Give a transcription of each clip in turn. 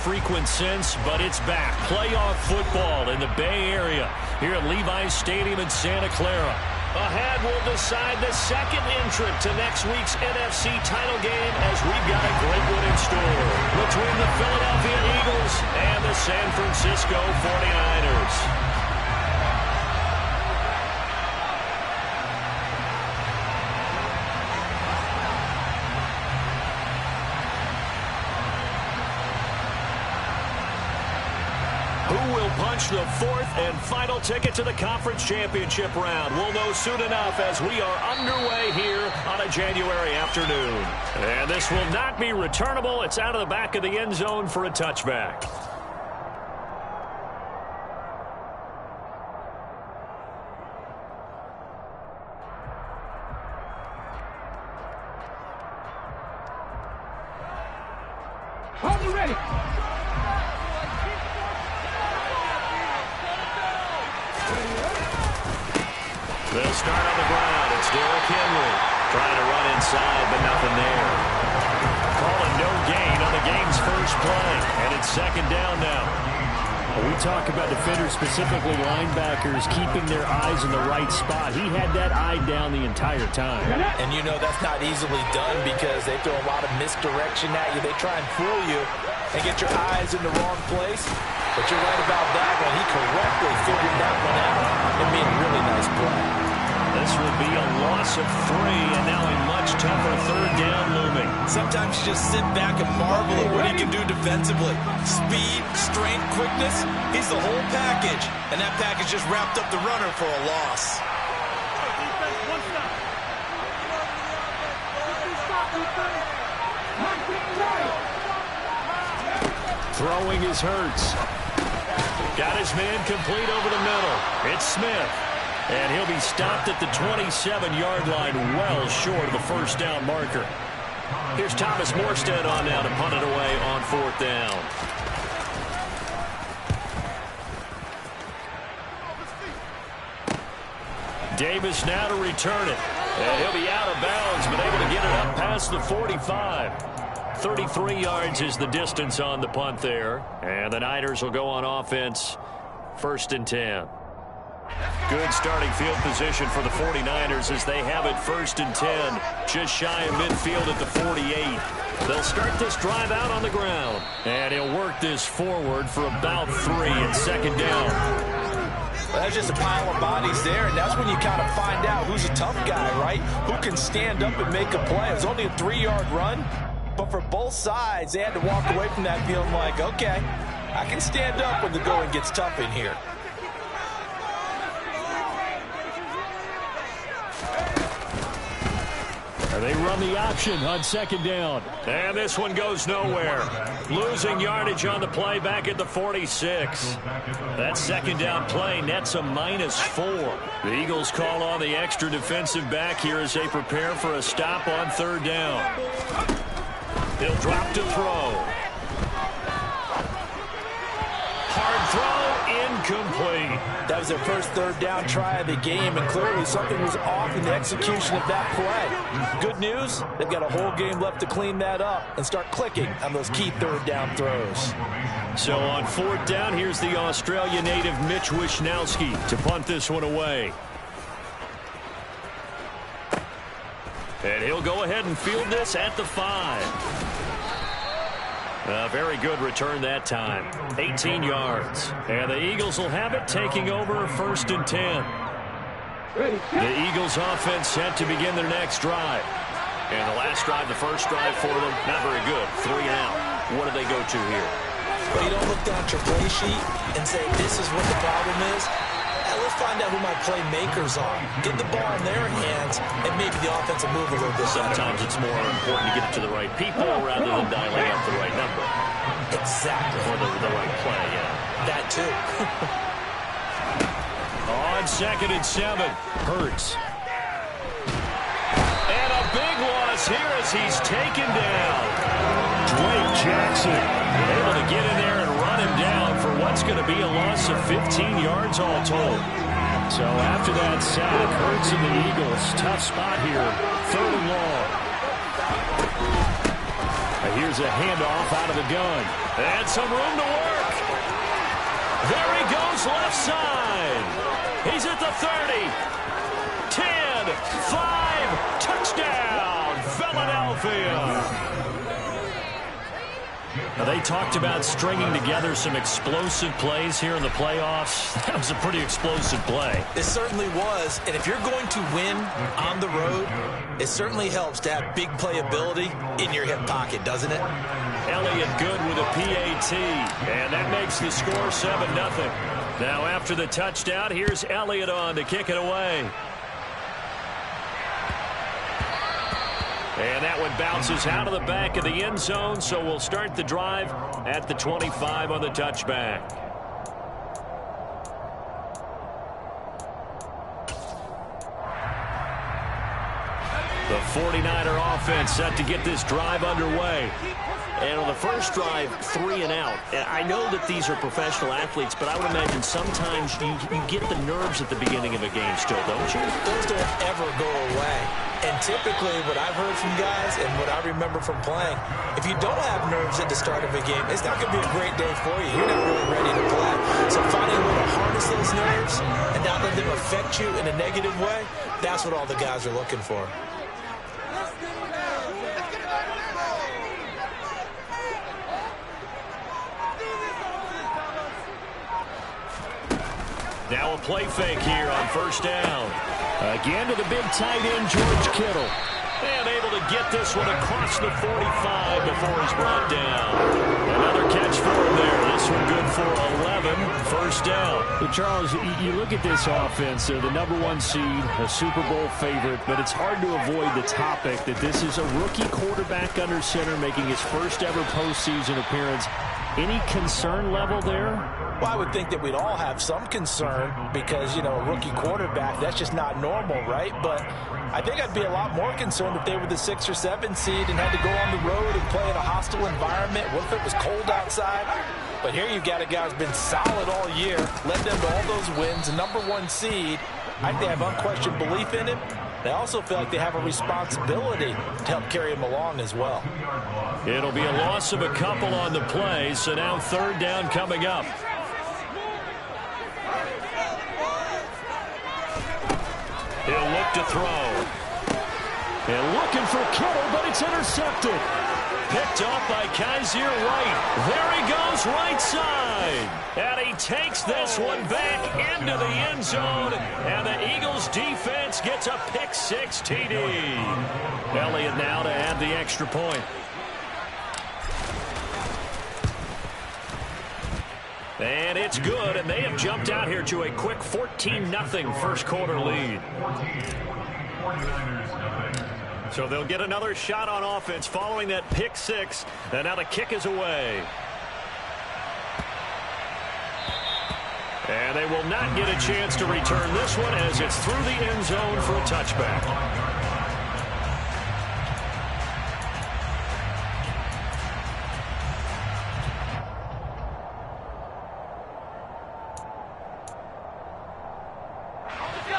frequent since, but it's back. Playoff football in the Bay Area here at Levi's Stadium in Santa Clara. Ahead, we'll decide the second entrant to next week's NFC title game as we've got a great one in store between the Philadelphia Eagles and the San Francisco 49ers. The fourth and final ticket to the conference championship round. We'll know soon enough as we are underway here on a January afternoon. And this will not be returnable. It's out of the back of the end zone for a touchback. Are you ready? They'll start on the ground. It's Derrick Henry trying to run inside, but nothing there. Calling no gain on the game's first play, and it's second down now. We talk about defenders, specifically linebackers, keeping their eyes in the right spot. He had that eye down the entire time. And you know that's not easily done because they throw a lot of misdirection at you. They try and fool you and get your eyes in the wrong place. But you're right about that one. He correctly figured that one out and made a really nice play. This will be a loss of 3, and now a much tougher third down looming. Sometimes you just sit back and marvel at what he can do defensively. Speed, strength, quickness, he's the whole package. And that package just wrapped up the runner for a loss. Throwing is Hurts. Got his man complete over the middle. It's Smith. And he'll be stopped at the 27-yard line, well short of the first down marker. Here's Thomas Morstead on now to punt it away on fourth down. Davis now to return it. And he'll be out of bounds, but able to get it up past the 45. 33 yards is the distance on the punt there. And the Niners will go on offense, 1st and 10. Good starting field position for the 49ers as they have it 1st and 10. Just shy of midfield at the 48. They'll start this drive out on the ground. And he'll work this forward for about 3 and second down. Well, that's just a pile of bodies there, and that's when you kind of find out who's a tough guy, right? Who can stand up and make a play. It was only a 3-yard run, but for both sides, they had to walk away from that feeling like, okay, I can stand up when the going gets tough in here. They run the option on second down. And this one goes nowhere. Losing yardage on the play back at the 46. That second down play nets a -4. The Eagles call on the extra defensive back here as they prepare for a stop on third down. He'll drop to throw. Hard throw, incomplete. That was their first third down try of the game, and clearly something was off in the execution of that play. Good news, they've got a whole game left to clean that up and start clicking on those key third down throws. So on fourth down, here's the Australia native Mitch Wishnowsky to punt this one away. And he'll go ahead and field this at the 5. A very good return that time. 18 yards. And the Eagles will have it, taking over 1st and 10. The Eagles offense set to begin their next drive. And the last drive, the first drive for them, not very good. 3 out. What do they go to here? Well, you don't look down at your play sheet and say, this is what the problem is. Let's find out who my playmakers are. Get the ball in their hands, and maybe the offense will move a little bit. Sometimes it's more important to get it to the right people rather than dialing up the right number. Exactly. Or the right play, yeah. That too. On 2nd and 7, Hurts. And a big loss here as he's taken down. Drake Jackson able to get in there and run him down for what's going to be a loss of 15 yards all told. So after that sack, Hurts and the Eagles, tough spot here, 3rd and long. here's a handoff out of the gun. And some room to work. There he goes left side. He's at the 30. 10, 5, touchdown, Philadelphia. Now, they talked about stringing together some explosive plays here in the playoffs. That was a pretty explosive play. It certainly was, and if you're going to win on the road, it certainly helps to have big playability in your hip pocket, doesn't it? Elliott good with a PAT, and that makes the score 7-0. Now, after the touchdown, here's Elliott on to kick it away. And that one bounces out of the back of the end zone, so we'll start the drive at the 25 on the touchback. The 49er offense set to get this drive underway. And on the first drive, 3 and out. And I know that these are professional athletes, but I would imagine sometimes you get the nerves at the beginning of a game still, don't you? Those don't ever go away. And typically what I've heard from guys and what I remember from playing, if you don't have nerves at the start of a game, it's not going to be a great day for you. You're not really ready to play. So finding a way to harness those nerves and not let them affect you in a negative way, that's what all the guys are looking for. Now a play fake here on first down. Again to the big tight end, George Kittle. And able to get this one across the 45 before he's brought down. Another catch for him there. This one good for 11. First down. Well, Charles, you look at this offense. They're the #1 seed, a Super Bowl favorite, but it's hard to avoid the topic that this is a rookie quarterback under center making his first ever postseason appearance. Any concern level there? Well, I would think that we'd all have some concern because, you know, a rookie quarterback, that's just not normal, right? But I think I'd be a lot more concerned if they were the 6 or 7 seed and had to go on the road and play in a hostile environment. What if it was cold outside? But here you've got a guy who's been solid all year, led them to all those wins, a #1 seed. I think they have unquestioned belief in him. They also feel like they have a responsibility to help carry him along as well. It'll be a loss of a couple on the play, so now third down coming up. He'll look to throw. And looking for Kittle, but it's intercepted. Picked off by Kaiser White. There he goes, right side. And he takes this one back into the end zone. And the Eagles defense gets a pick-6 TD. Elliott now to add the extra point. And it's good, and they have jumped out here to a quick 14-0 first quarter lead. So they'll get another shot on offense following that pick-6, and now the kick is away. And they will not get a chance to return this one as it's through the end zone for a touchback.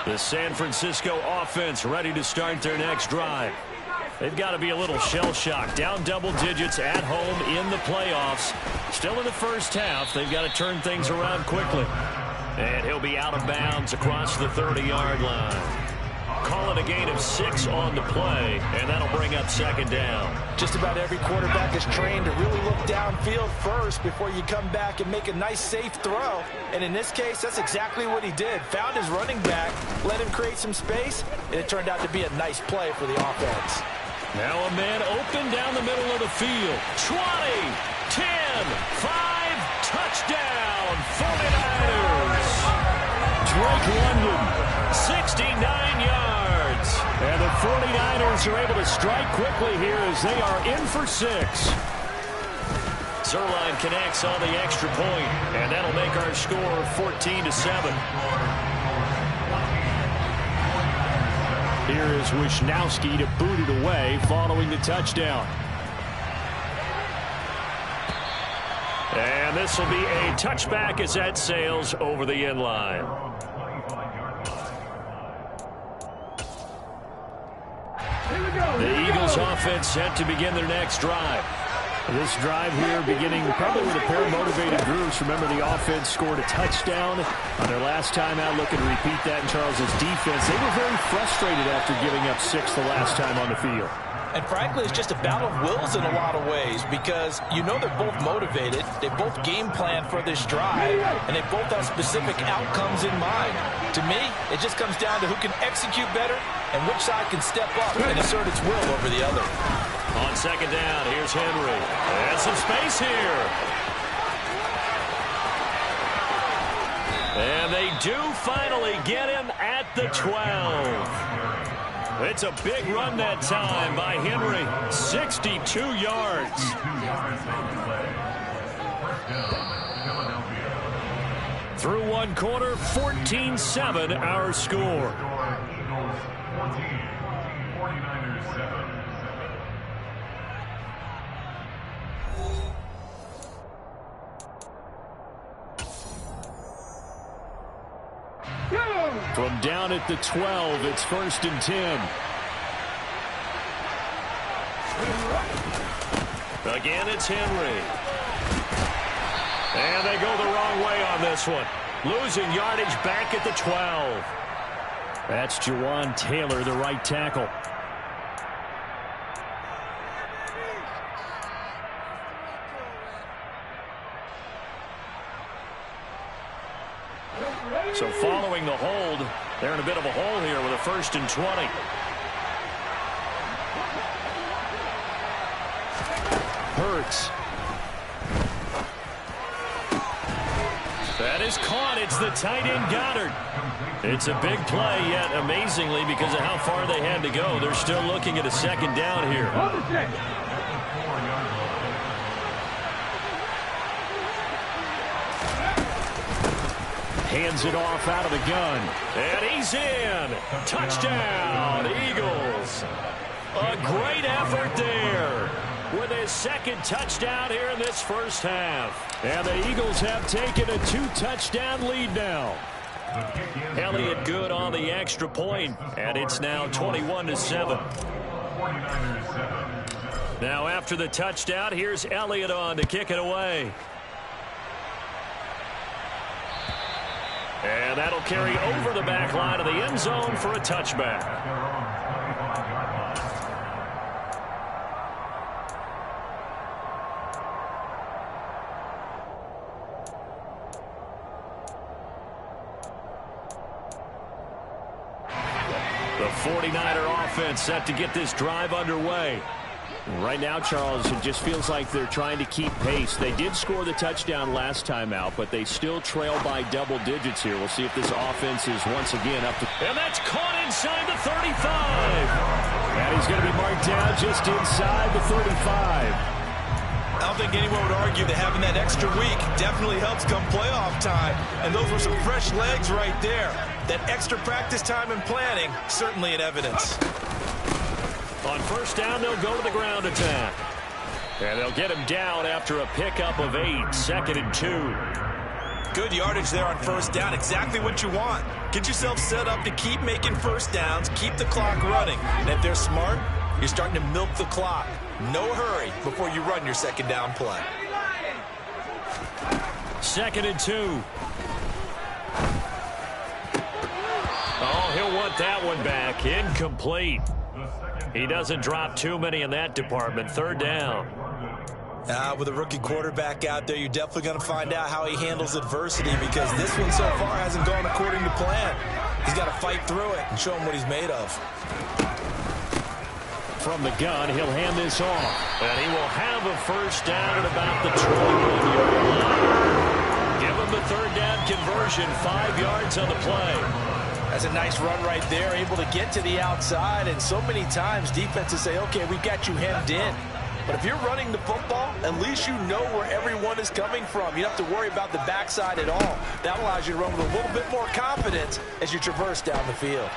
The San Francisco offense ready to start their next drive. They've got to be a little shell-shocked. Down double digits at home in the playoffs. Still in the first half. They've got to turn things around quickly. And he'll be out of bounds across the 30-yard line. Call it a gain of 6 on the play, and that'll bring up second down. Just about every quarterback is trained to really look downfield first before you come back and make a nice, safe throw. And in this case, that's exactly what he did. Found his running back, let him create some space, and it turned out to be a nice play for the offense. Now a man open down the middle of the field. 20, 10, 5, touchdown, 49ers. Drake London, 69 yards. And the 49ers are able to strike quickly here as they are in for 6. Zerline connects on the extra point, and that'll make our score 14-7. Here is Wisnowski to boot it away following the touchdown. And this will be a touchback as that sails over the end line. The Eagles offense set to begin their next drive. This drive here beginning probably with a pair of motivated groups. Remember, the offense scored a touchdown on their last time out, looking to repeat that in Charles's defense. They were very frustrated after giving up 6 the last time on the field. And frankly, it's just a battle of wills in a lot of ways because you know they're both motivated. They both game plan for this drive, and they both have specific outcomes in mind. To me, it just comes down to who can execute better and which side can step up and assert its will over the other. On second down, here's Henry. And some space here. And they do finally get him at the 12. It's a big run that time by Henry. 62 yards. Through one quarter, 14-7 our score. From down at the 12, it's 1st and 10. Again, it's Henry. And they go the wrong way on this one. Losing yardage back at the 12. That's Jawan Taylor, the right tackle. So following the hold, they're in a bit of a hole here with a 1st and 20. Hurts. That is caught. It's the tight end Goddard. It's a big play, yet amazingly, because of how far they had to go, they're still looking at a 2nd down here. Hands it off out of the gun. And he's in. Touchdown, Eagles. A great effort there with his 2nd touchdown here in this first half. And the Eagles have taken a 2-touchdown lead now. Elliott good on the extra point, and it's now 21-7. Now after the touchdown, here's Elliott on to kick it away. And that'll carry over the back line of the end zone for a touchback. The 49er offense set to get this drive underway. Right now, Charles, it just feels like they're trying to keep pace. They did score the touchdown last time out, but they still trail by double digits here. We'll see if this offense is once again up to... And that's caught inside the 35. And he's going to be marked down just inside the 35. I don't think anyone would argue that having that extra week definitely helps come playoff time. And those were some fresh legs right there. That extra practice time and planning, certainly in evidence. On 1st down, they'll go to the ground attack. And they'll get him down after a pickup of 8, 2nd and 2. Good yardage there on 1st down. Exactly what you want. Get yourself set up to keep making 1st downs, keep the clock running. And if they're smart, you're starting to milk the clock. No hurry before you run your 2nd down play. 2nd and 2. Oh, he'll want that one back. Incomplete. He doesn't drop too many in that department. 3rd down. With a rookie quarterback out there, you're definitely going to find out how he handles adversity because this one so far hasn't gone according to plan. He's got to fight through it and show him what he's made of. From the gun, he'll hand this off. And he will have a 1st down at about the 21-yard line. Give him the 3rd down conversion, 5 yards on the play. That's a nice run right there, able to get to the outside. And so many times defenses say, okay, we've got you hemmed in. But if you're running the football, at least you know where everyone is coming from. You don't have to worry about the backside at all. That allows you to run with a little bit more confidence as you traverse down the field.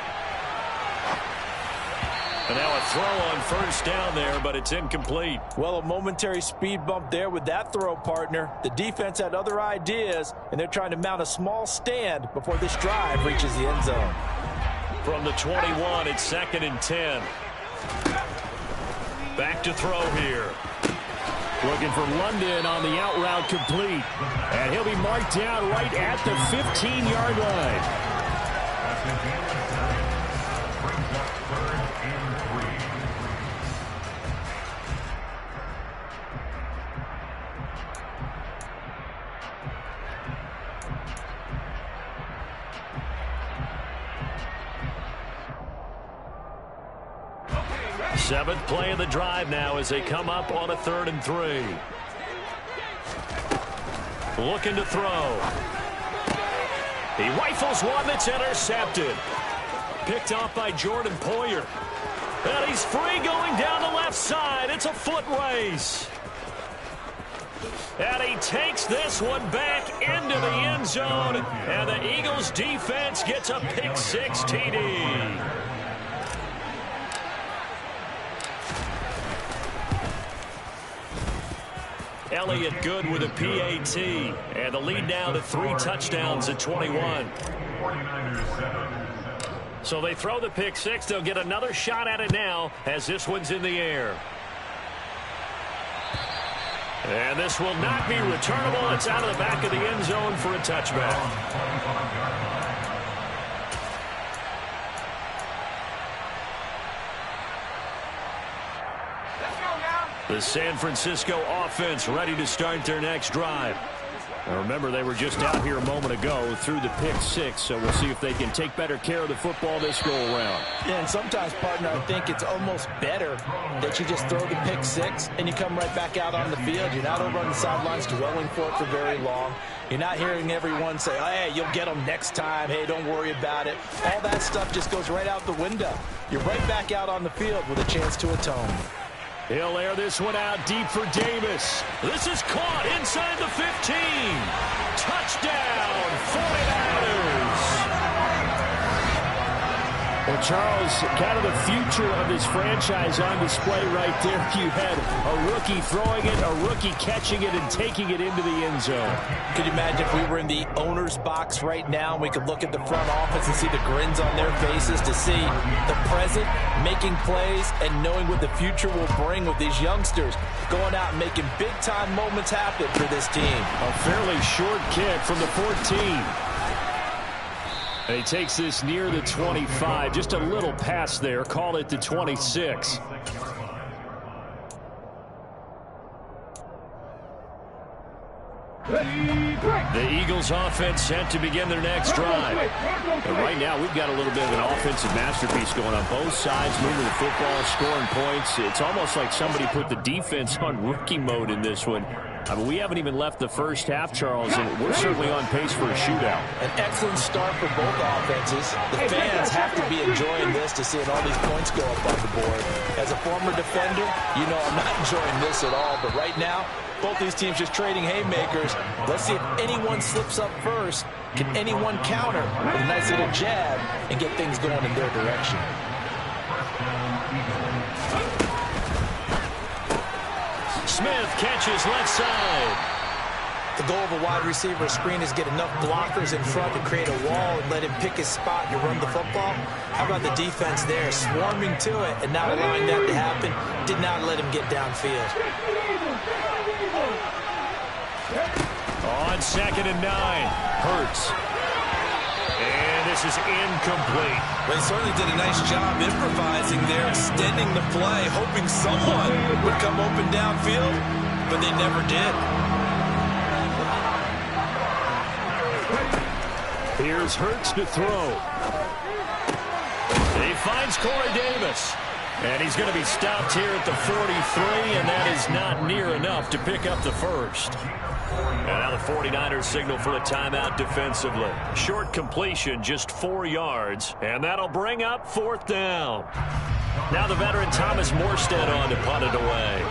And now a throw on 1st down there, but it's incomplete. Well, a momentary speed bump there with that throw, partner. The defense had other ideas, and they're trying to mount a small stand before this drive reaches the end zone. From the 21, it's 2nd and 10. Back to throw here. Looking for London on the out route complete. And he'll be marked down right at the 15-yard line. Seventh play of the drive now as they come up on a 3rd and 3. Looking to throw. He rifles one that's intercepted. Picked off by Jordan Poyer. And he's free going down the left side. It's a foot race. And he takes this one back into the end zone. And the Eagles defense gets a pick 6 TD. Elliott good with a PAT. And the lead now to 3 touchdowns at 21. So they throw the pick 6. They'll get another shot at it now as this one's in the air. And this will not be returnable. It's out of the back of the end zone for a touchback. The San Francisco offense ready to start their next drive. Now remember, they were just out here a moment ago through the pick 6, so we'll see if they can take better care of the football this go-around. Yeah, and sometimes, partner, I think it's almost better that you just throw the pick 6 and you come right back out on the field. You're not over on the sidelines dwelling for it for very long. You're not hearing everyone say, oh, hey, you'll get them next time. Hey, don't worry about it. All that stuff just goes right out the window. You're right back out on the field with a chance to atone. He'll air this one out deep for Davis. This is caught inside the 15. Touchdown, 49ers. Well, Charles, kind of the future of this franchise on display right there. You had a rookie throwing it, a rookie catching it, and taking it into the end zone. Could you imagine if we were in the owner's box right now and we could look at the front office and see the grins on their faces, to see the present making plays and knowing what the future will bring with these youngsters going out and making big-time moments happen for this team. A fairly short kick from the 14. And he takes this near the 25. Just a little pass there. Call it the 26. The Eagles offense set to begin their next drive. And right now we've got a little bit of an offensive masterpiece going on both sides, moving the football, scoring points. It's almost like somebody put the defense on rookie mode in this one. I mean, we haven't even left the first half, Charles, and we're certainly on pace for a shootout. An excellent start for both offenses. The fans have to be enjoying this to seeing all these points go up on the board. As a former defender, you know I'm not enjoying this at all, but right now, both these teams just trading haymakers. Let's see if anyone slips up first. Can anyone counter with a nice little jab and get things going in their direction? Smith catches left side. The goal of a wide receiver screen is get enough blockers in front to create a wall and let him pick his spot to run the football. How about the defense there, swarming to it and not allowing that to happen? Did not let him get downfield. On 2nd and 9, Hurts. And this is incomplete. They certainly did a nice job improvising there, extending the play, hoping someone would come open downfield, but they never did. Here's Hurts to throw. He finds Corey Davis. And he's going to be stopped here at the 43, and that is not near enough to pick up the first. And now the 49ers signal for a timeout defensively. Short completion, just 4 yards, and that'll bring up 4th down. Now the veteran Thomas Morstead on to punt it away.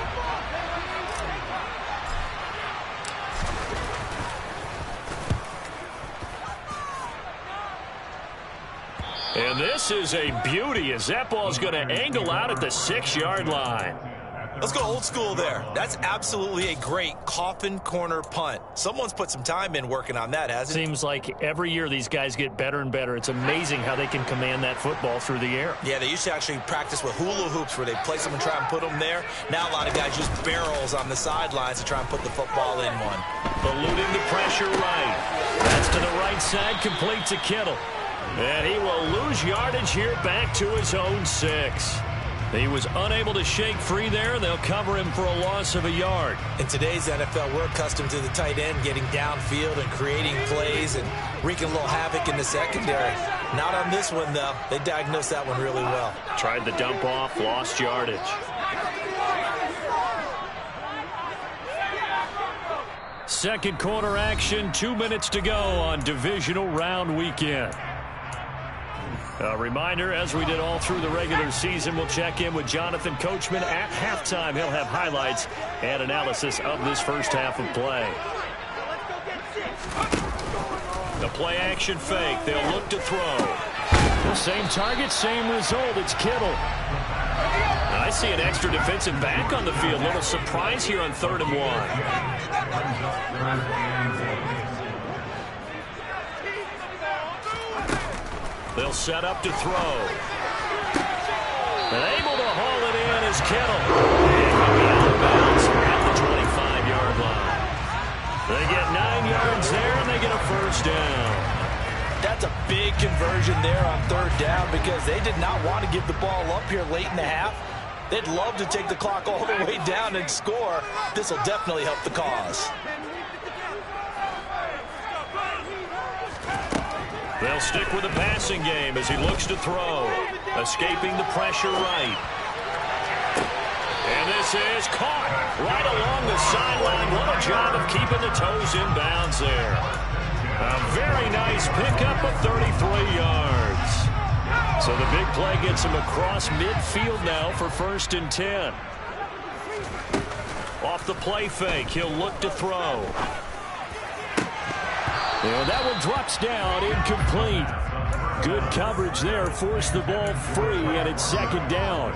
And this is a beauty as that ball's going to angle out at the 6-yard line. Let's go old school there. That's absolutely a great coffin corner punt. Someone's put some time in working on that, hasn't it? Seems like every year these guys get better and better. It's amazing how they can command that football through the air. Yeah, they used to actually practice with hula hoops where they place them and try and put them there. Now a lot of guys use barrels on the sidelines to try and put the football in one. Eluding the pressure right. That's to the right side, complete to Kittle. And he will lose yardage here back to his own 6. He was unable to shake free there. They'll cover him for a loss of a yard. In today's NFL, we're accustomed to the tight end getting downfield and creating plays and wreaking a little havoc in the secondary. Not on this one, though. They diagnosed that one really well. Tried the dump off, lost yardage. Second quarter action, 2 minutes to go on divisional round weekend. A reminder, as we did all through the regular season, we'll check in with Jonathan Coachman at halftime. He'll have highlights and analysis of this first half of play. The play action fake. They'll look to throw. The same target, same result. It's Kittle. I see an extra defensive back on the field. Little surprise here on 3rd and 1. They'll set up to throw. And able to haul it in is Kittle. And he'll be out of bounds at the 25-yard line. They get 9 yards there, and they get a first down. That's a big conversion there on 3rd down because they did not want to give the ball up here late in the half. They'd love to take the clock all the way down and score. This will definitely help the cause. They'll stick with the passing game as he looks to throw. Escaping the pressure right. And this is caught right along the sideline. What a job of keeping the toes in bounds there. A very nice pickup of 33 yards. So the big play gets him across midfield now for 1st and 10. Off the play fake, he'll look to throw. And that one drops down, incomplete. Good coverage there, forced the ball free, and it's 2nd down.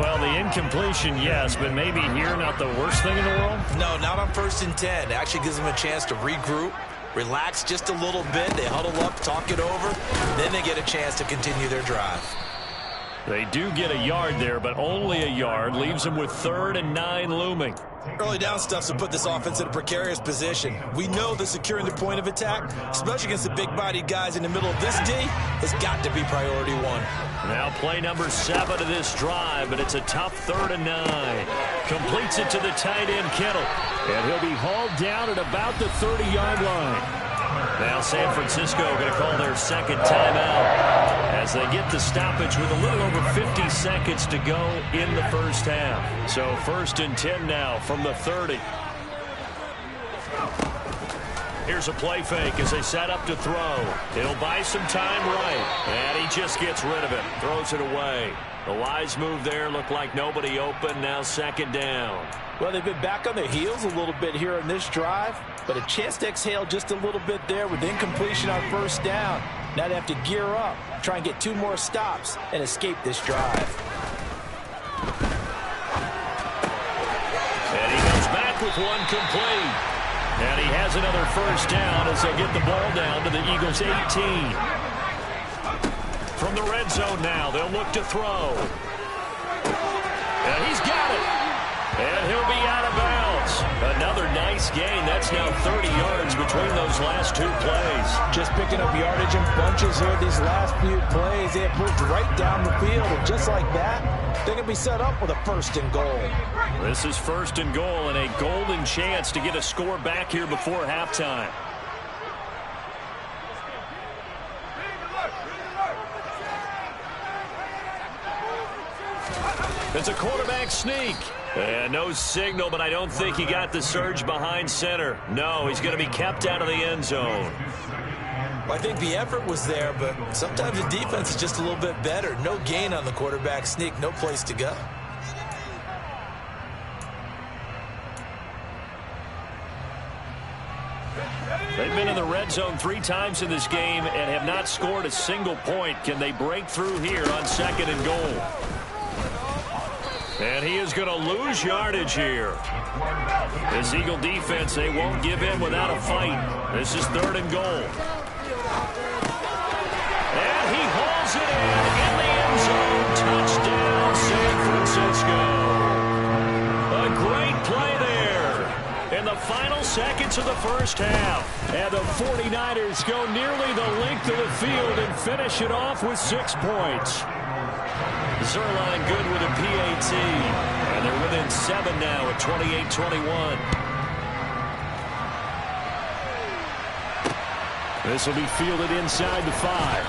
Well, the incompletion, yes, but maybe here not the worst thing in the world? No, not on 1st and 10. It actually gives them a chance to regroup, relax just a little bit. They huddle up, talk it over, then they get a chance to continue their drive. They do get a yard there, but only a yard. Leaves them with 3rd and 9 looming. Early down stuff will put this offense in a precarious position. We know that securing the point of attack, especially against the big-bodied guys in the middle of this D, has got to be priority 1. Now play number 7 of this drive, but it's a tough 3rd and 9. Completes it to the tight end, Kittle. And he'll be hauled down at about the 30-yard line. Now San Francisco going to call their 2nd timeout as they get the stoppage with a little over 50 seconds to go in the first half. So 1st and 10 now from the 30. Here's a play fake as they set up to throw. He'll buy some time right, and he just gets rid of it, throws it away. The wise move there, looked like nobody open, now 2nd down. Well, they've been back on their heels a little bit here in this drive, but a chance to exhale just a little bit there with incompletion on 1st down. Now they have to gear up, try and get 2 more stops, and escape this drive. And he comes back with one complete. And he has another first down as they get the ball down to the Eagles' 18. From the red zone now, they'll look to throw. And he's got it. And he'll be out of bounds. Another nice gain. That's now 30 yards between those last 2 plays. Just picking up yardage in bunches here these last few plays. They have moved right down the field. And just like that, they're going to be set up with a 1st and goal. This is 1st and goal and a golden chance to get a score back here before halftime. It's a quarterback sneak. And no signal, but I don't think he got the surge behind center. No, he's going to be kept out of the end zone. Well, I think the effort was there, but sometimes the defense is just a little bit better. No gain on the quarterback sneak, no place to go. They've been in the red zone 3 times in this game and have not scored a single point. Can they break through here on 2nd and goal? And he is going to lose yardage here. This Eagle defense, they won't give in without a fight. This is 3rd and goal. And he hauls it in the end zone. Touchdown, San Francisco. A great play there in the final seconds of the first half. And the 49ers go nearly the length of the field and finish it off with 6 points. Zerline good with a PAT. And they're within 7 now at 28-21. This will be fielded inside the 5.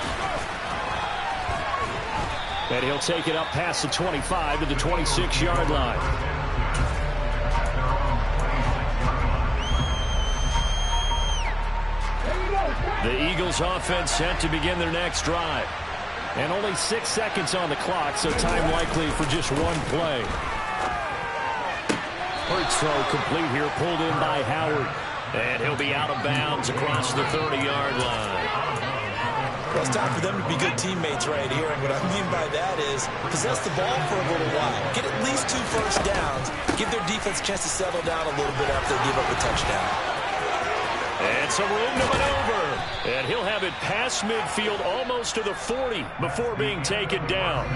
And he'll take it up past the 25 to the 26-yard line. The Eagles offense set to begin their next drive. And only 6 seconds on the clock, so time likely for just one play. Hurts throw complete here, pulled in by Howard. And he'll be out of bounds across the 30-yard line. Well, it's time for them to be good teammates right here. And what I mean by that is possess the ball for a little while. Get at least 2 first downs. Give their defense a chance to settle down a little bit after they give up a touchdown. And some room to maneuver. And he'll have it past midfield almost to the 40 before being taken down.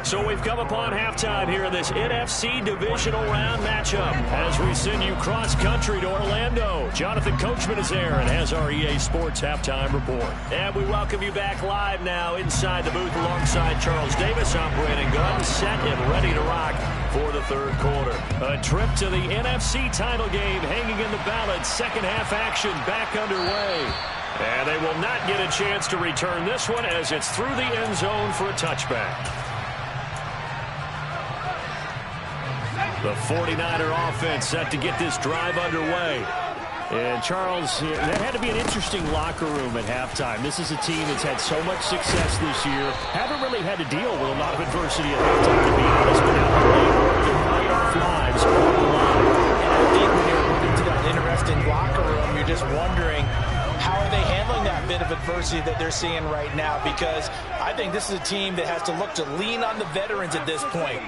So we've come upon halftime here in this NFC Divisional Round matchup as we send you cross-country to Orlando. Jonathan Coachman is there and has our EA Sports Halftime Report. And we welcome you back live now inside the booth alongside Charles Davis. I'm Brandon Gunn, set and ready to rock for the 3rd quarter. A trip to the NFC title game hanging in the balance. Second half action back underway. And they will not get a chance to return this one as it's through the end zone for a touchback. The 49er offense set to get this drive underway. And Charles, that had to be an interesting locker room at halftime. This is a team that's had so much success this year. Haven't really had to deal with a lot of adversity at halftime, to be honest, but now they're laying their playoff lives on the line. And I think when you're moving to that interesting locker room, you're just wondering, how are they handling that bit of adversity that they're seeing right now? Because I think this is a team that has to look to lean on the veterans at this point.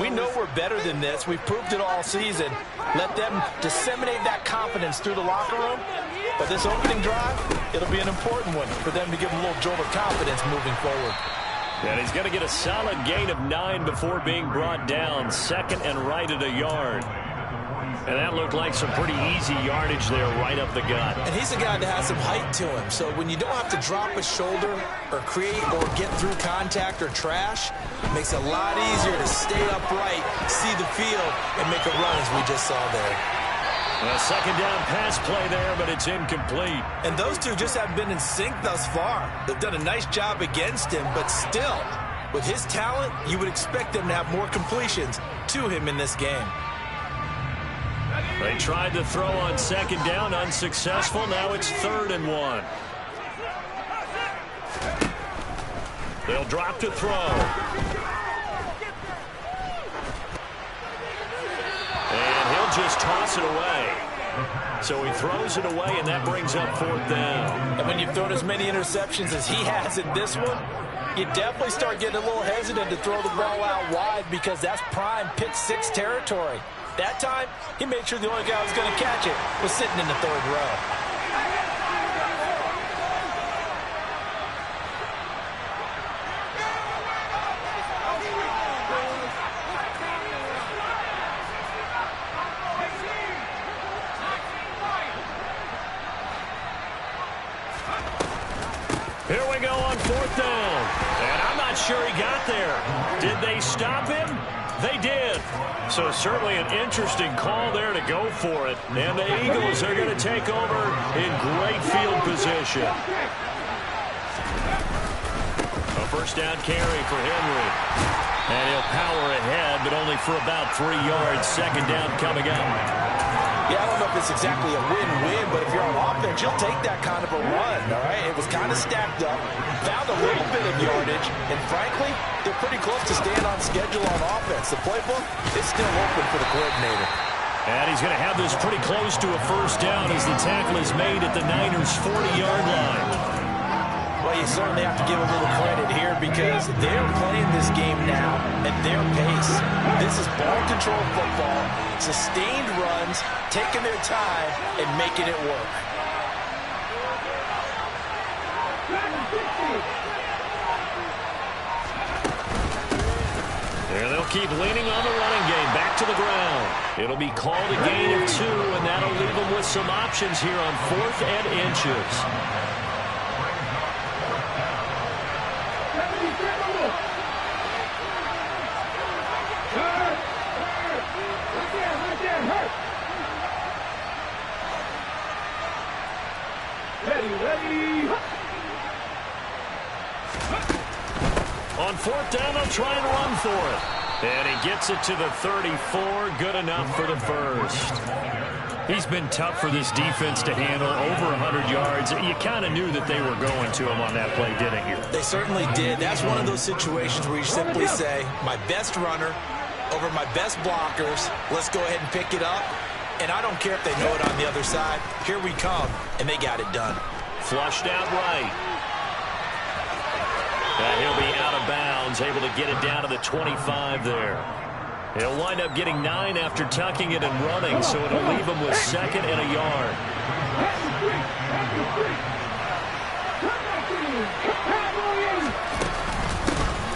We know we're better than this. We've proved it all season. Let them disseminate that confidence through the locker room. But this opening drive, it'll be an important one for them to give them a little jolt of confidence moving forward. And he's going to get a solid gain of 9 before being brought down. 2nd and right at a yard. And that looked like some pretty easy yardage there right up the gut. And he's a guy that has some height to him. So when you don't have to drop a shoulder or create or get through contact or trash, it makes it a lot easier to stay upright, see the field, and make a run as we just saw there. A 2nd down pass play there, but it's incomplete. And those two just haven't been in sync thus far. They've done a nice job against him, but still, with his talent, you would expect them to have more completions to him in this game. They tried to throw on 2nd down, unsuccessful. Now it's 3rd and 1. They'll drop to throw. And he'll just toss it away. So he throws it away, and that brings up 4th down. And when you've thrown as many interceptions as he has in this one, you definitely start getting a little hesitant to throw the ball out wide because that's prime pick 6 territory. That time, he made sure the only guy who was going to catch it was sitting in the 3rd row. Here we go on 4th down. And I'm not sure he got there. Did they stop him? They did. So certainly an interesting call there to go for it. And the Eagles are going to take over in great field position. A 1st down carry for Henry. And he'll power ahead, but only for about 3 yards. 2nd down coming up. Yeah, I don't know if it's exactly a win-win, but if you're on offense, you'll take that kind of a run, all right? It was kind of stacked up, found a little bit of yardage, and frankly, they're pretty close to staying on schedule on offense. The playbook is still open for the coordinator. And he's going to have this pretty close to a 1st down as the tackle is made at the Niners' 40-yard line. Well, you certainly have to give a little credit here because they're playing this game now at their pace. This is ball control football, sustained runs, taking their time, and making it work. And they'll keep leaning on the running game. Back to the ground. It'll be called a gain of 2, and that'll leave them with some options here on 4th and inches. On 4th down, they'll try and run for it. And he gets it to the 34. Good enough for the first. He's been tough for this defense to handle. Over 100 yards. You kind of knew that they were going to him on that play, didn't you? They certainly did. That's one of those situations where you simply say, my best runner over my best blockers. Let's go ahead and pick it up. And I don't care if they know it on the other side. Here we come. And they got it done. Flushed out right. He'll be out of bounds, able to get it down to the 25 there. He'll wind up getting 9 after tucking it and running, so it'll leave him with 2nd and a yard.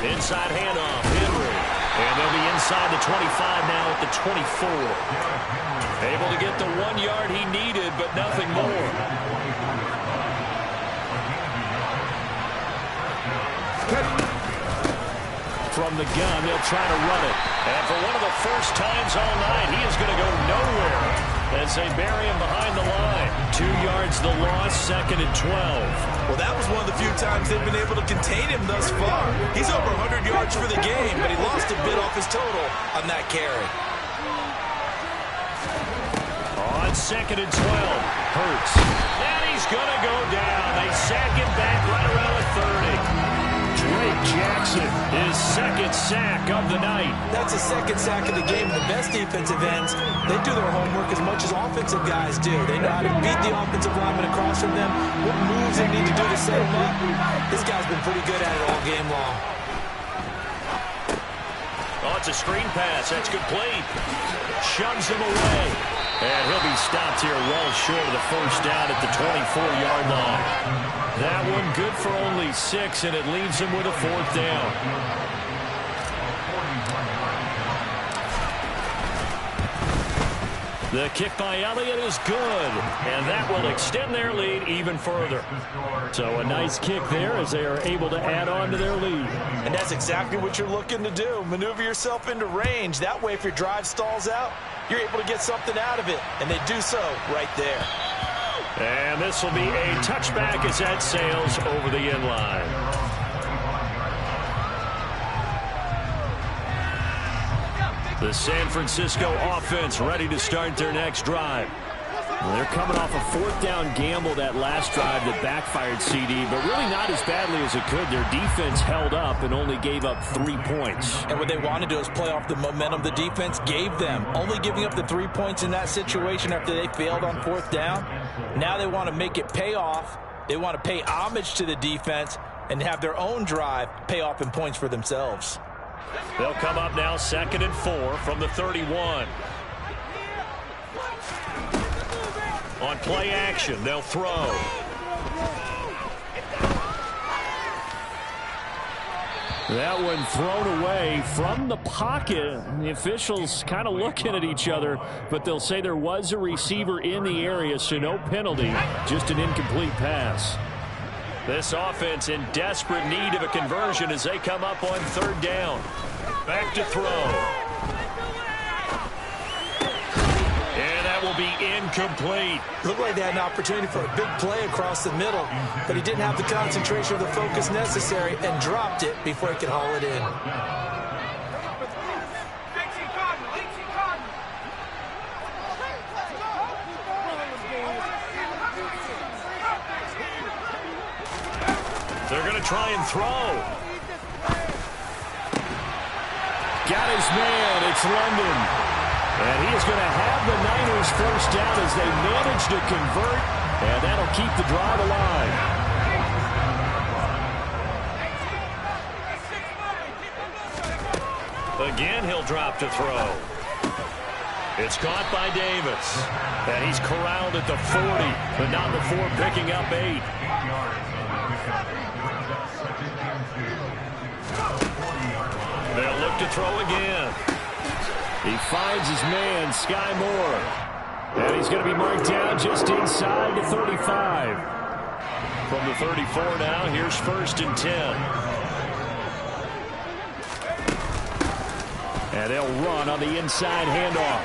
Inside handoff, Henry. And they'll be inside the 25 now at the 24. Able to get the 1 yard he needed, but nothing more. From the gun, they'll try to run it. And for one of the first times all night, he is going to go nowhere as they bury him behind the line. 2 yards the loss, 2nd and 12. Well, that was one of the few times they've been able to contain him thus far. He's over 100 yards for the game, but he lost a bit off his total on that carry. On 2nd and 12, Hurts. And he's going to go down. They sack him back right around the 30. Drake Jackson, his 2nd sack of the night. That's a 2nd sack of the game. The best defensive ends, they do their homework as much as offensive guys do. They know how to beat the offensive lineman across from them, what moves they need to do to set them up. This guy's been pretty good at it all game long. Oh, it's a screen pass. That's complete. Shoves him away. And he'll be stopped here well short of the first down at the 24-yard line. That one good for only 6, and it leaves him with a 4th down. The kick by Elliott is good, and that will extend their lead even further. So a nice kick there as they are able to add on to their lead. And that's exactly what you're looking to do. Maneuver yourself into range. That way, if your drive stalls out, you're able to get something out of it, and they do so right there. And this will be a touchback as that sails over the end line. The San Francisco offense ready to start their next drive. Well, they're coming off a 4th down gamble that last drive that backfired CD, but really not as badly as it could. Their defense held up and only gave up 3 points. And what they want to do is play off the momentum the defense gave them. Only giving up the 3 points in that situation after they failed on 4th down. Now they want to make it pay off. They want to pay homage to the defense and have their own drive pay off in points for themselves. They'll come up now 2nd and 4 from the 31. On play action, they'll throw. That one thrown away from the pocket. The officials kind of looking at each other, but they'll say there was a receiver in the area, so no penalty, just an incomplete pass. This offense in desperate need of a conversion as they come up on 3rd down. Back to throw. And that will be incomplete. Looked like they had an opportunity for a big play across the middle, but he didn't have the concentration or the focus necessary and dropped it before he could haul it in. They're going to try and throw. Got his man. It's London. And he is going to have the Niners first down as they manage to convert. And that'll keep the drive alive. Again, he'll drop to throw. It's caught by Davis. And he's corralled at the 40, but not before picking up 8. They'll look to throw again. He finds his man, Sky Moore. And he's going to be marked down just inside the 35. From the 34 now, here's 1st and 10. And they'll run on the inside handoff.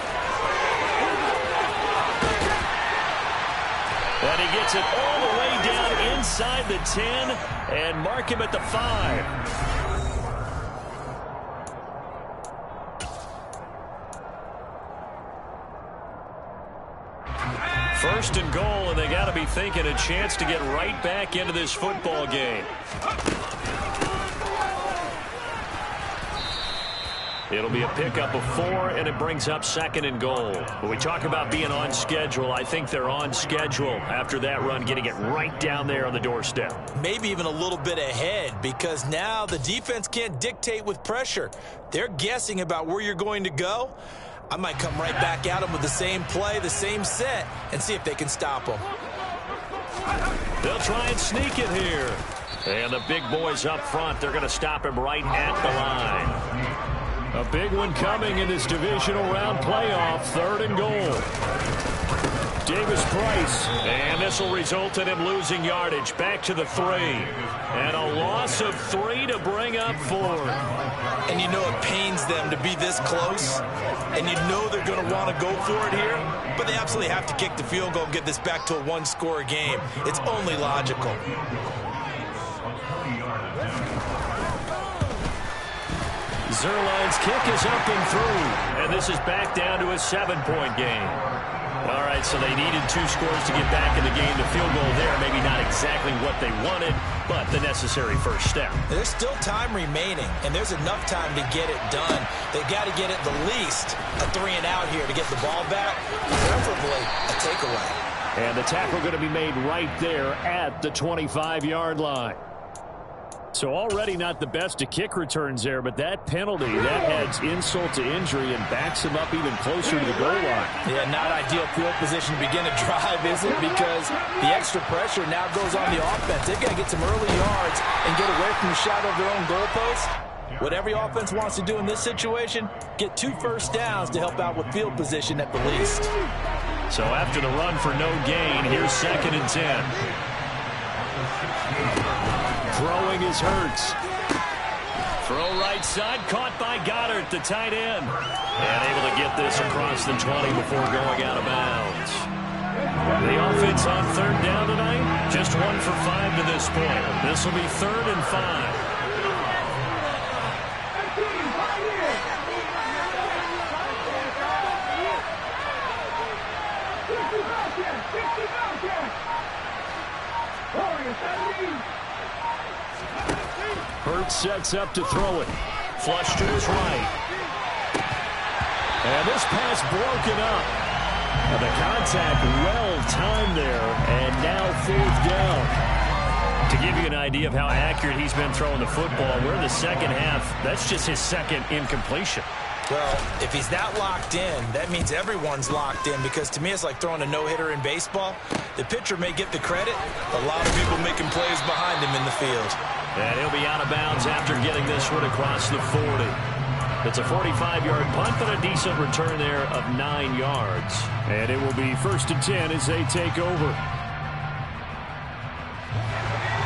And he gets it all the way down inside the 10 and mark him at the 5. First and goal, and they got to be thinking a chance to get right back into this football game. It'll be a pickup of 4, and it brings up 2nd and goal. When we talk about being on schedule, I think they're on schedule after that run, getting it right down there on the doorstep. Maybe even a little bit ahead, because now the defense can't dictate with pressure. They're guessing about where you're going to go. I might come right back at them with the same play, the same set, and see if they can stop them. They'll try and sneak it here. And the big boys up front, they're going to stop him right at the line. A big one coming in this divisional round playoff, 3rd and goal. Davis Price. And this will result in him losing yardage back to the 3. And a loss of 3 to bring up 4. And you know it pains them to be this close. And you know they're going to want to go for it here. But they absolutely have to kick the field goal and get this back to a 1-score game. It's only logical. Zerline's kick is up and through. And this is back down to a 7-point game. All right, so they needed 2 scores to get back in the game. The field goal there, maybe not exactly what they wanted, but the necessary first step. There's still time remaining, and there's enough time to get it done. They've got to get at the least a 3-and-out here to get the ball back, preferably a takeaway. And the tackle going to be made right there at the 25-yard line. So already not the best of kick returns there, but that penalty, that adds insult to injury and backs him up even closer to the goal line. Yeah, not ideal field position to begin a drive, is it? Because the extra pressure now goes on the offense. They've got to get some early yards and get away from the shadow of their own goalpost. What every offense wants to do in this situation, get 2 first downs to help out with field position at the least. So after the run for no gain, here's 2nd and 10. Throwing is Hurts. Throw right side, caught by Goddard, the tight end. And able to get this across the 20 before going out of bounds. The offense on 3rd down tonight, just 1 for 5 to this point. This will be 3rd and 5. Hurts sets up to throw it. Flush to his right. And this pass broken up. And the contact well timed there. And now 4th down. To give you an idea of how accurate he's been throwing the football, we're in the second half. That's just his 2nd incompletion. Well, if he's that locked in, that means everyone's locked in, because to me it's like throwing a no-hitter in baseball. The pitcher may get the credit, a lot of people making plays behind him in the field. And he'll be out of bounds after getting this one across the 40. It's a 45-yard punt, but a decent return there of 9 yards. And it will be 1st and 10 as they take over.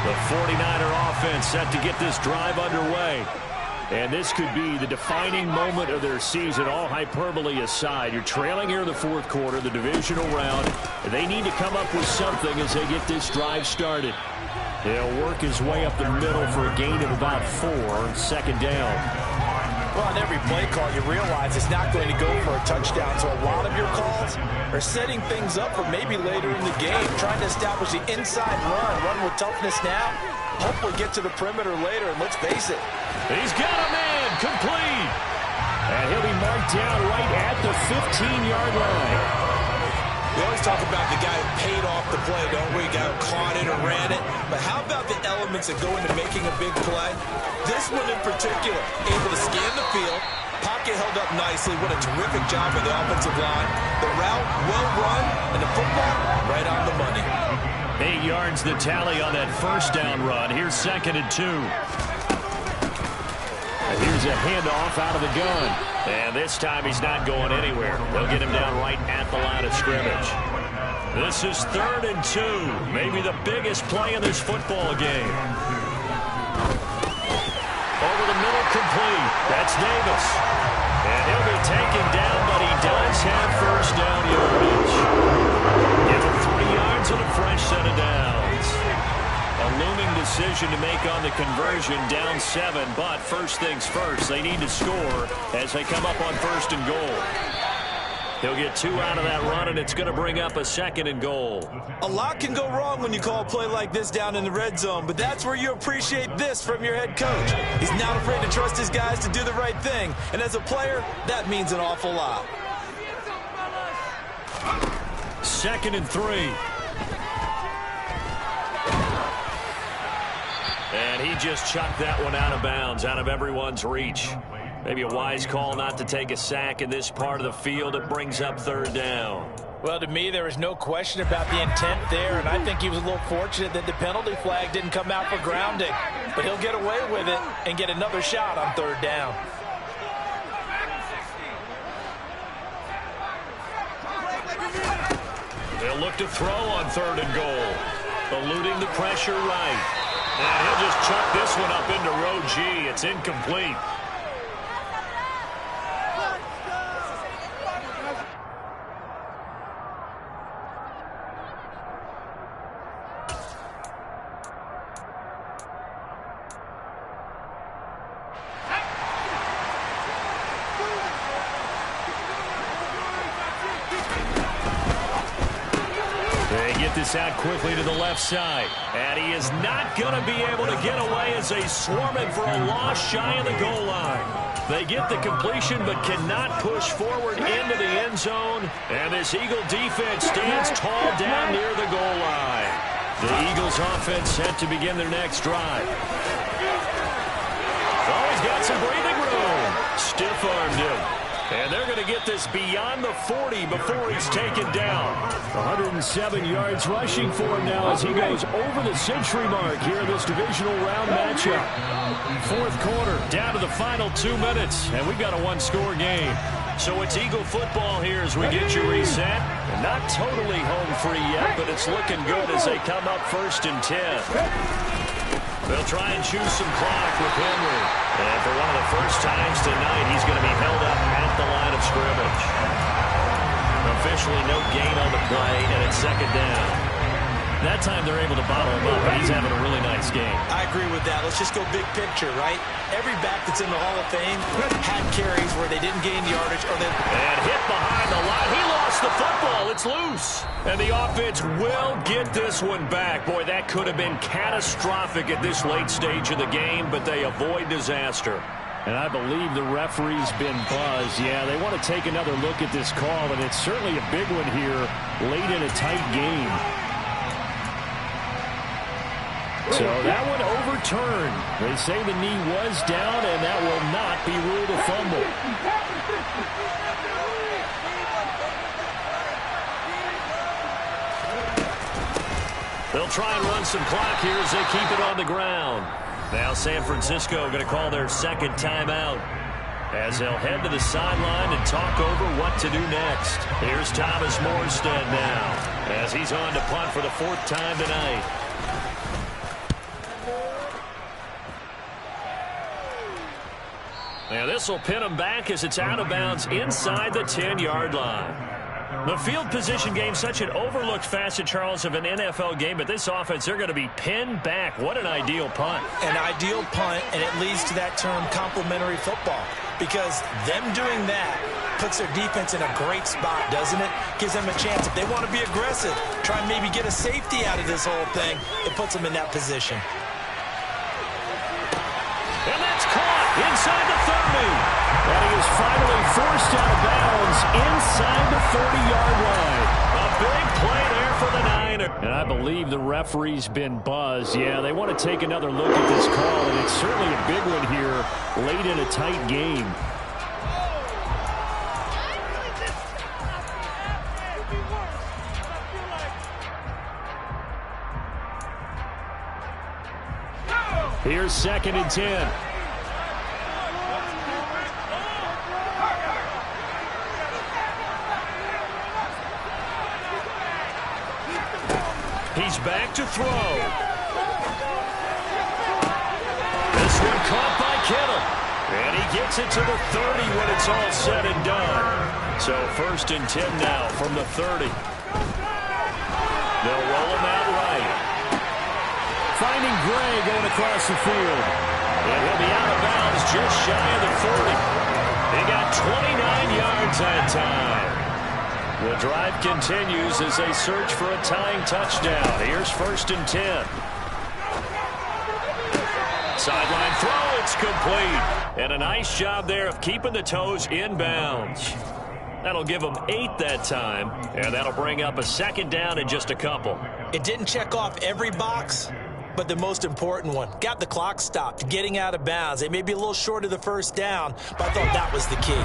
The 49er offense set to get this drive underway. And this could be the defining moment of their season, all hyperbole aside. You're trailing here in the 4th quarter, the divisional round. They need to come up with something as they get this drive started. He'll work his way up the middle for a gain of about 4, 2nd down. Well, on every play call, you realize it's not going to go for a touchdown. So a lot of your calls are setting things up for maybe later in the game, trying to establish the inside run with toughness now. Hopefully get to the perimeter later, and let's face it. He's got a man, complete. And he'll be marked down right at the 15-yard line. We always talk about the guy who paid off the play, don't we? The guy who caught it or ran it. But how about the elements that go into making a big play? This one in particular, able to scan the field, Pocket held up nicely. What a terrific job by the offensive line. The route well run, and the football right on the money. 8 yards the tally on that first down run. Here's 2nd and 2. And here's a handoff out of the gun. And this time he's not going anywhere. They'll get him down right at the line of scrimmage. This is 3rd and 2. Maybe the biggest play in this football game. Over the middle, complete. That's Davis. And he'll be taken down, but he does have first down yardage. Give him 3 yards and a fresh set of downs. A looming decision to make on the conversion, down 7, but first things first, they need to score as they come up on 1st and goal. He'll get 2 out of that run, and it's going to bring up a 2nd and goal. A lot can go wrong when you call a play like this down in the red zone, but that's where you appreciate this from your head coach. He's not afraid to trust his guys to do the right thing, and as a player, that means an awful lot. 2nd and 3. And he just chucked that one out of bounds, out of everyone's reach. Maybe a wise call not to take a sack in this part of the field. It brings up 3rd down. Well, to me, there is no question about the intent there, and I think he was a little fortunate that the penalty flag didn't come out for grounding. But he'll get away with it and get another shot on 3rd down. They'll look to throw on 3rd and goal. Eluding the pressure right. And he'll just chuck this one up into row G. It's incomplete. Out quickly to the left side, and he is not going to be able to get away as they swarm him for a loss shy of the goal line. They get the completion but cannot push forward into the end zone, and this Eagle defense stands tall down near the goal line. The Eagles offense set to begin their next drive. Oh, he's got some breathing room. Stiff-armed him. And they're going to get this beyond the 40 before he's taken down. 107 yards rushing for him now as he goes over the century mark here in this divisional round matchup. 4th quarter, down to the final 2 minutes, and we've got a 1-score game. So it's Eagle football here as we get you reset. Not totally home free yet, but it's looking good as they come up 1st and 10. They'll try and choose some clock with Henry. And for one of the first times tonight, he's going to be held up at the line of scrimmage. Officially no gain on the play, and it's 2nd down. That time they're able to bottle him up, but he's having a really nice game. I agree with that. Let's just go big picture, right? Every back that's in the Hall of Fame had carries where they didn't gain yardage. And hit behind the line. He lost the football. It's loose. And the offense will get this one back. Boy, that could have been catastrophic at this late stage of the game, but they avoid disaster. And I believe the referee's been buzzed. Yeah, they want to take another look at this call, and it's certainly a big one here late in a tight game. So that one overturned. They say the knee was down, and that will not be ruled a fumble. They'll try and run some clock here as they keep it on the ground. Now San Francisco going to call their 2nd timeout as they'll head to the sideline and talk over what to do next. Here's Thomas Morstead now as he's on to punt for the 4th time tonight. Now this will pin him back as it's out of bounds inside the 10-yard line. The field position game, such an overlooked facet, Charles, of an NFL game, but this offense, they're going to be pinned back. What an ideal punt. An ideal punt, and it leads to that term complementary football, because them doing that puts their defense in a great spot, doesn't it? Gives them a chance. If they want to be aggressive, try and maybe get a safety out of this whole thing, it puts them in that position. And that's caught inside the 30. And he is finally forced out of bounds inside the 30-yard line. A big play there for the Niners. And I believe the referee's been buzzed. Yeah, they want to take another look at this call, and it's certainly a big one here late in a tight game. Here's 2nd and 10. He's back to throw. This one caught by Kittle. And he gets it to the 30 when it's all said and done. So 1st and 10 now from the 30. They'll roll him out right. Finding Gray going across the field. And he'll be out of bounds just shy of the 40. He got 29 yards that time. The drive continues as they search for a tying touchdown. Here's 1st and 10. Sideline throw, it's complete. And a nice job there of keeping the toes in bounds. That'll give them 8 that time, and that'll bring up a 2nd down and just a couple. It didn't check off every box, but the most important one. Got the clock stopped, getting out of bounds. They may be a little short of the 1st down, but I thought that was the key.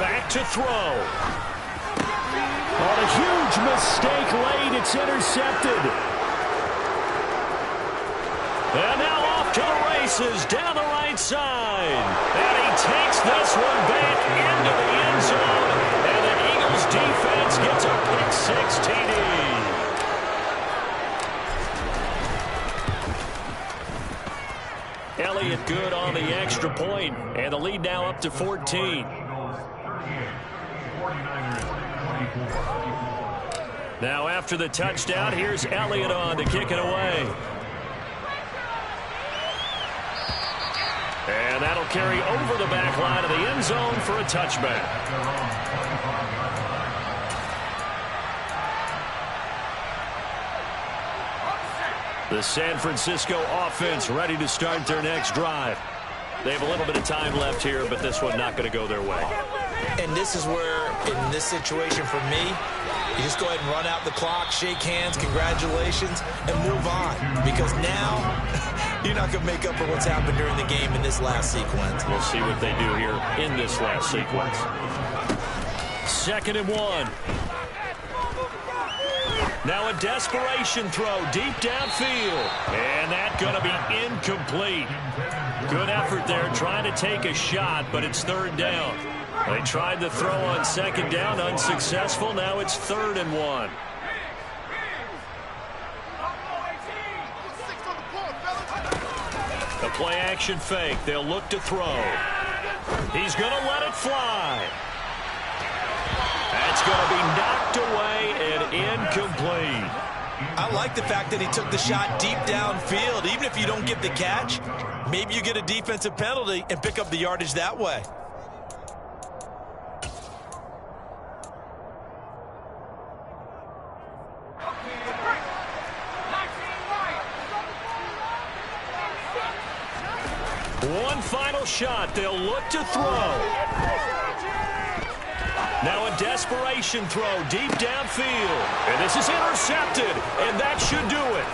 Back to throw. On a huge mistake late, it's intercepted. And now off to the races down the right side. And he takes this one back into the end zone. And the Eagles defense gets a pick-6 TD. Elliott good on the extra point, and the lead now up to 14. Now after the touchdown, here's Elliott on to kick it away. And that'll carry over the back line of the end zone for a touchback. The San Francisco offense ready to start their next drive. They have a little bit of time left here, but this one not going to go their way. And this is where, in this situation for me, you just go ahead and run out the clock, shake hands, congratulations, and move on. Because now, you're not going to make up for what's happened during the game in this last sequence. We'll see what they do here in this last sequence. 2nd and 1. Now a desperation throw deep downfield. And that's going to be incomplete. Good effort there trying to take a shot, but it's 3rd down. They tried the throw on 2nd down, unsuccessful. Now it's 3rd and 1. The play action fake. They'll look to throw. He's going to let it fly. That's going to be knocked away and incomplete. I like the fact that he took the shot deep downfield. Even if you don't get the catch, maybe you get a defensive penalty and pick up the yardage that way. One final shot. They'll look to throw. Now a desperation throw deep downfield. And this is intercepted. And that should do it.